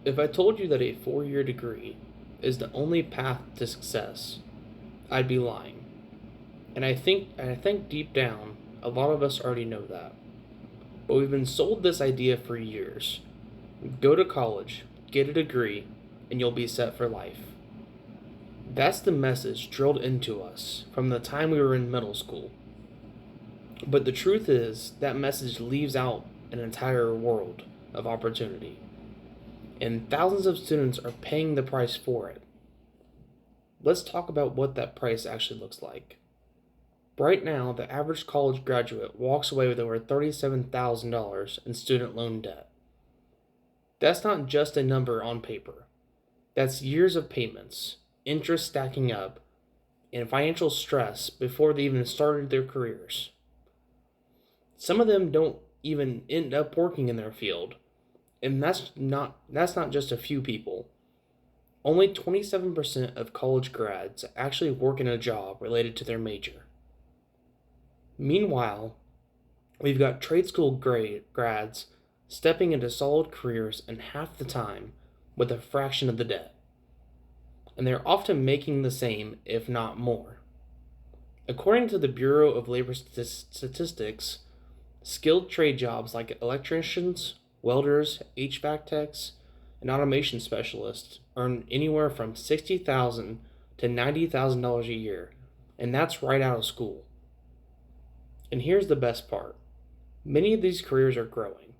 If I told you that a 4-year degree is the only path to success, I'd be lying. And I think deep down, a lot of us already know that. But we've been sold this idea for years. Go to college, get a degree, and you'll be set for life. That's the message drilled into us from the time we were in middle school. But the truth is, that message leaves out an entire world of opportunity. And thousands of students are paying the price for it. Let's talk about what that price actually looks like. Right now, the average college graduate walks away with over $37,000 in student loan debt. That's not just a number on paper. That's years of payments, interest stacking up, and financial stress before they even started their careers. Some of them don't even end up working in their field, and that's not just a few people. Only 27% of college grads actually work in a job related to their major. Meanwhile, we've got trade school grads stepping into solid careers in half the time with a fraction of the debt. And they're often making the same, if not more. According to the Bureau of Labor Statistics, skilled trade jobs like electricians, welders, HVAC techs, and automation specialists earn anywhere from $60,000 to $90,000 a year, and that's right out of school. And here's the best part. Many of these careers are growing.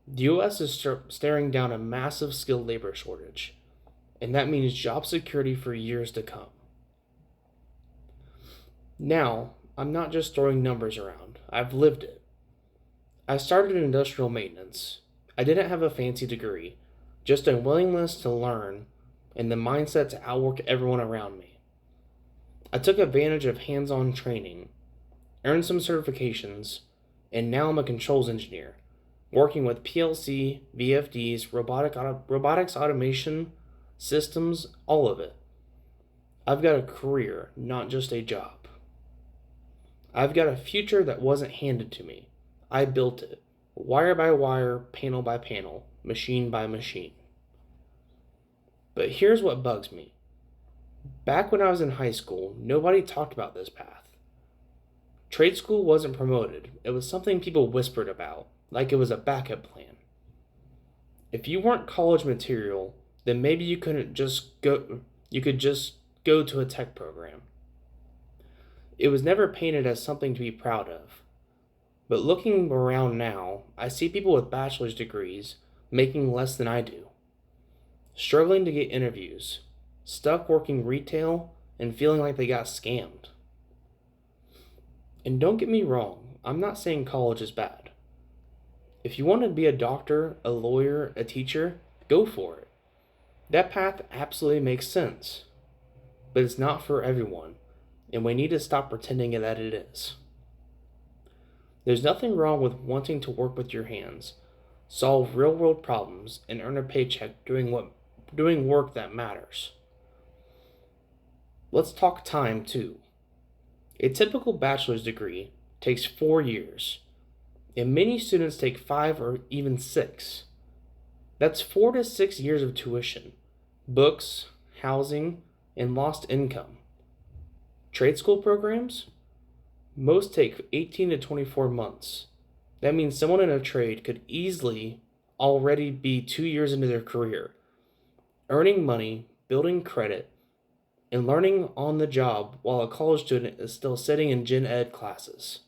The US is staring down a massive skilled labor shortage, and that means job security for years to come. Now, I'm not just throwing numbers around, I've lived it. I started in industrial maintenance. I didn't have a fancy degree, just a willingness to learn and the mindset to outwork everyone around me. I took advantage of hands on training, earned some certifications, and now I'm a controls engineer, working with PLC, VFDs, robotics automation, systems, all of it. I've got a career, not just a job. I've got a future that wasn't handed to me. I built it, wire by wire, panel by panel, machine by machine. But here's what bugs me. Back when I was in high school, nobody talked about this path. Trade school wasn't promoted. It was something people whispered about, like it was a backup plan. If you weren't college material, then maybe you could just go to a tech program. It was never painted as something to be proud of. But looking around now, I see people with bachelor's degrees making less than I do, struggling to get interviews, stuck working retail, and feeling like they got scammed. And don't get me wrong, I'm not saying college is bad. If you want to be a doctor, a lawyer, a teacher, go for it. That path absolutely makes sense. But it's not for everyone, and we need to stop pretending that it is. There's nothing wrong with wanting to work with your hands, solve real-world problems, and earn a paycheck doing work that matters. Let's talk time too. A typical bachelor's degree takes 4 years, and many students take 5 or even 6. That's 4 to 6 years of tuition, books, housing, and lost income. Trade school programs? Most take 18 to 24 months. That means someone in a trade could easily already be 2 years into their career, earning money, building credit, and learning on the job while a college student is still sitting in gen ed classes.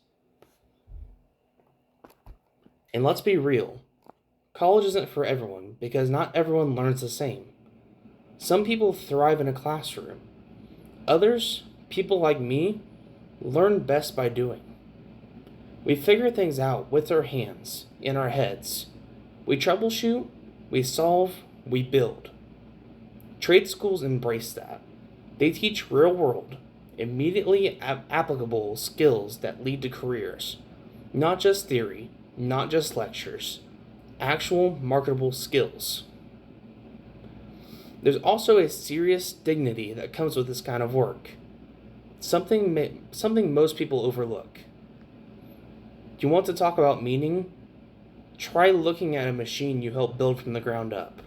And let's be real, college isn't for everyone because not everyone learns the same. Some people thrive in a classroom. Others, people like me, learn best by doing. We figure things out with our hands, in our heads. We troubleshoot, we solve, we build. Trade schools embrace that. They teach real world, immediately applicable skills that lead to careers. Not just theory, not just lectures. Actual marketable skills. There's also a serious dignity that comes with this kind of work. Something most people overlook. Do you want to talk about meaning? Try looking at a machine you helped build from the ground up.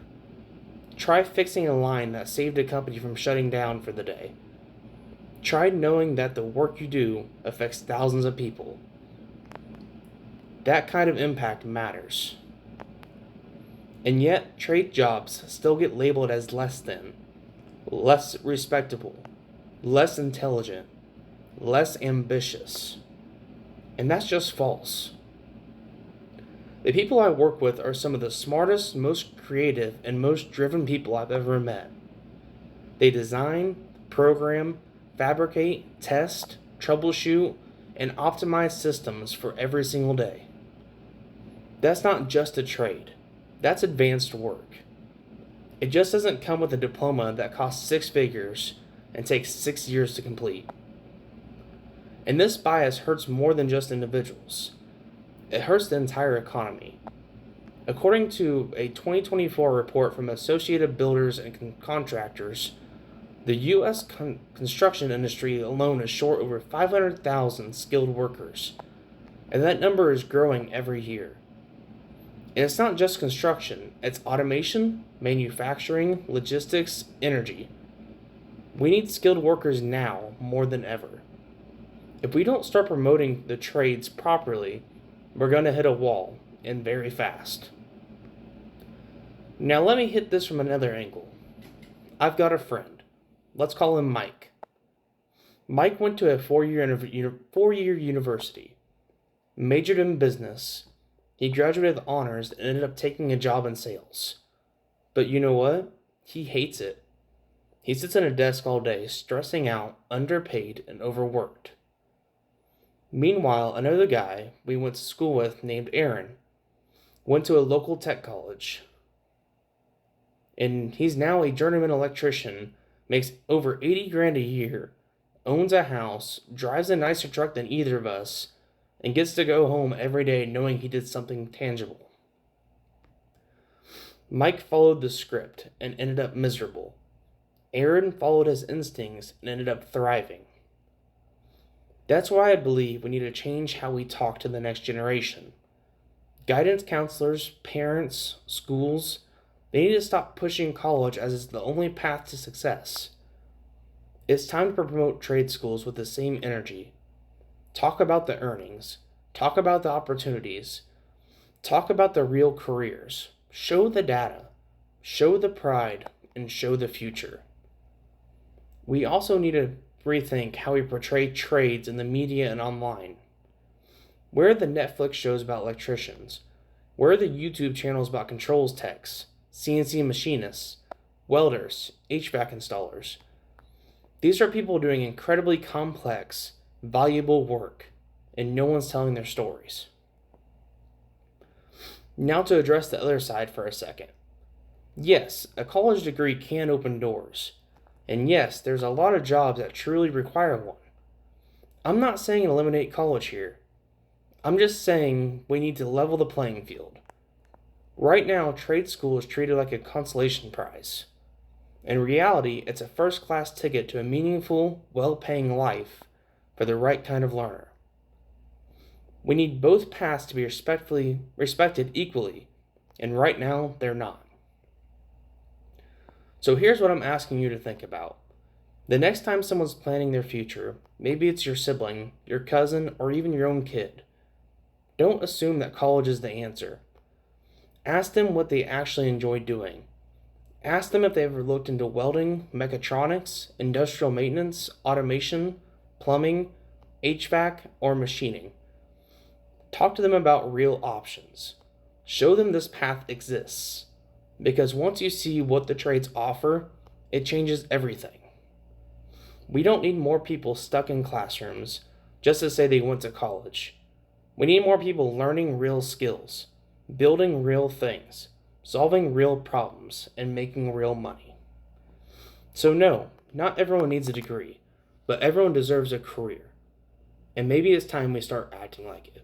Try fixing a line that saved a company from shutting down for the day. Try knowing that the work you do affects thousands of people. That kind of impact matters. And yet, trade jobs still get labeled as less than, less respectable, less intelligent, less ambitious. And that's just false. The people I work with are some of the smartest, most creative, and most driven people I've ever met. They design, program, fabricate, test, troubleshoot, and optimize systems for every single day. That's not just a trade. That's advanced work. It just doesn't come with a diploma that costs 6 figures and takes 6 years to complete. And this bias hurts more than just individuals. It hurts the entire economy. According to a 2024 report from Associated Builders and Contractors, the U.S. construction industry alone is short over 500,000 skilled workers, and that number is growing every year. And it's not just construction, it's automation, manufacturing, logistics, energy. We need skilled workers now more than ever. If we don't start promoting the trades properly, we're going to hit a wall, and very fast. Now let me hit this from another angle. I've got a friend. Let's call him Mike. Mike went to a four-year university, majored in business. He graduated with honors and ended up taking a job in sales. But you know what? He hates it. He sits at a desk all day, stressing out, underpaid, and overworked. Meanwhile, another guy we went to school with named Aaron went to a local tech college. And he's now a journeyman electrician, makes over 80 grand a year, owns a house, drives a nicer truck than either of us, and gets to go home every day knowing he did something tangible. Mike followed the script and ended up miserable. Aaron followed his instincts and ended up thriving. That's why I believe we need to change how we talk to the next generation. Guidance counselors, parents, schools, they need to stop pushing college as it's the only path to success. It's time to promote trade schools with the same energy. Talk about the earnings. Talk about the opportunities. Talk about the real careers. Show the data. Show the pride, and show the future. We also need to rethink how we portray trades in the media and online. Where are the Netflix shows about electricians? Where are the YouTube channels about controls techs, CNC machinists, welders, HVAC installers? These are people doing incredibly complex, valuable work, and no one's telling their stories. Now to address the other side for a second. Yes, a college degree can open doors. And yes, there's a lot of jobs that truly require one. I'm not saying eliminate college here. I'm just saying we need to level the playing field. Right now, trade school is treated like a consolation prize. In reality, it's a first-class ticket to a meaningful, well-paying life for the right kind of learner. We need both paths to be respected equally, and right now, they're not. So here's what I'm asking you to think about. The next time someone's planning their future, maybe it's your sibling, your cousin, or even your own kid, don't assume that college is the answer. Ask them what they actually enjoy doing. Ask them if they ever looked into welding, mechatronics, industrial maintenance, automation, plumbing, HVAC, or machining. Talk to them about real options. Show them this path exists. Because once you see what the trades offer, it changes everything. We don't need more people stuck in classrooms just to say they went to college. We need more people learning real skills, building real things, solving real problems, and making real money. So no, not everyone needs a degree, but everyone deserves a career. And maybe it's time we start acting like it.